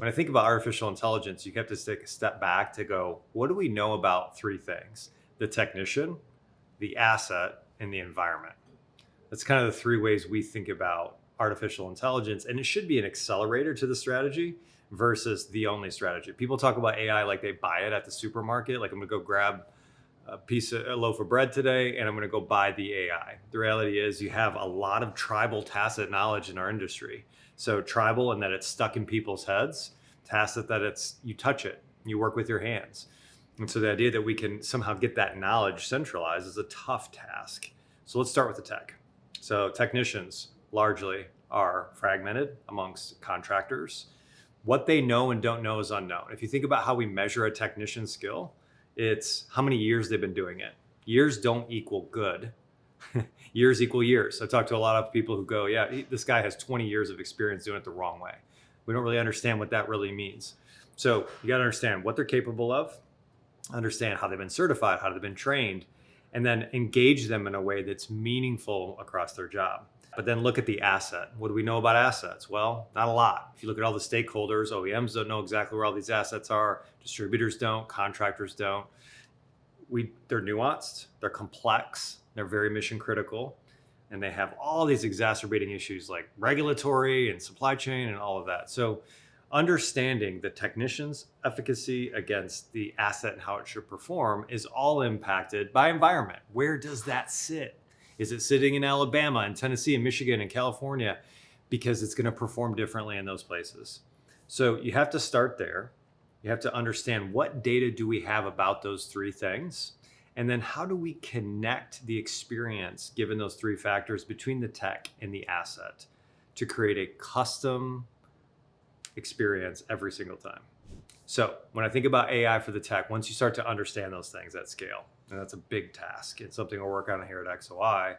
When I think about artificial intelligence, you have to take a step back to go, what do we know about three things? The technician, the asset, and the environment. That's kind of the three ways we think about artificial intelligence. And it should be an accelerator to the strategy versus the only strategy. People talk about AI like they buy it at the supermarket. Like, I'm going to go grab a loaf of bread today and I'm going to go buy the AI. The reality is you have a lot of tribal tacit knowledge in our industry. So tribal in that it's stuck in people's heads, tacit that it's you touch it, you work with your hands. And so the idea that we can somehow get that knowledge centralized is a tough task. So let's start with the tech. So technicians largely are fragmented amongst contractors. What they know and don't know is unknown. If you think about how we measure a technician's skill, it's how many years they've been doing it. Years don't equal good. Years equal years. I talk to a lot of people who go, yeah, this guy has 20 years of experience doing it the wrong way. We don't really understand what that really means. So you got to understand what they're capable of, understand how they've been certified, how they've been trained, and then engage them in a way that's meaningful across their job. But then look at the asset. What do we know about assets? Well, not a lot. If you look at all the stakeholders, OEMs don't know exactly where all these assets are. Distributors don't, contractors don't. They're nuanced, they're complex, they're very mission critical, and they have all these exacerbating issues like regulatory and supply chain and all of that. So understanding the technician's efficacy against the asset and how it should perform is all impacted by environment. Where does that sit? Is it sitting in Alabama and Tennessee and Michigan and California? Because it's going to perform differently in those places. So you have to start there. You have to understand what data do we have about those three things? And then how do we connect the experience given those three factors between the tech and the asset to create a custom experience every single time? So when I think about AI for the tech, once you start to understand those things at scale, and that's a big task, it's something we're working on here at XOi,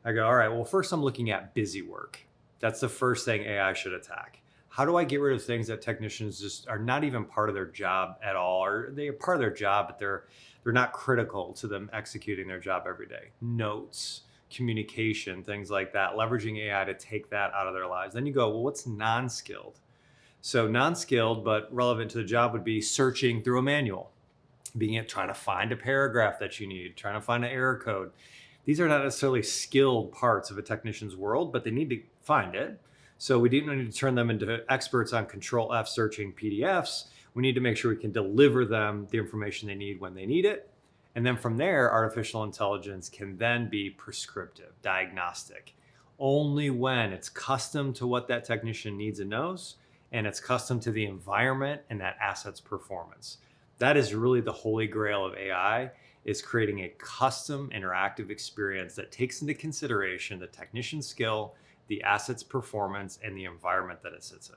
I go, all right, well, first I'm looking at busy work. That's the first thing AI should attack. How do I get rid of things that technicians just are not even part of their job at all, or they are part of their job, but they're not critical to them executing their job every day? Notes, communication, things like that, leveraging AI to take that out of their lives. Then you go, well, what's non-skilled? So non-skilled, but relevant to the job would be searching through a manual, trying to find a paragraph that you need, trying to find an error code. These are not necessarily skilled parts of a technician's world, but they need to find it. So we didn't need to turn them into experts on Control F searching PDFs. We need to make sure we can deliver them the information they need when they need it. And then from there, artificial intelligence can then be prescriptive, diagnostic, only when it's custom to what that technician needs and knows, and it's custom to the environment and that asset's performance. That is really the holy grail of AI, is creating a custom interactive experience that takes into consideration the technician's skill, the asset's performance, and the environment that it sits in.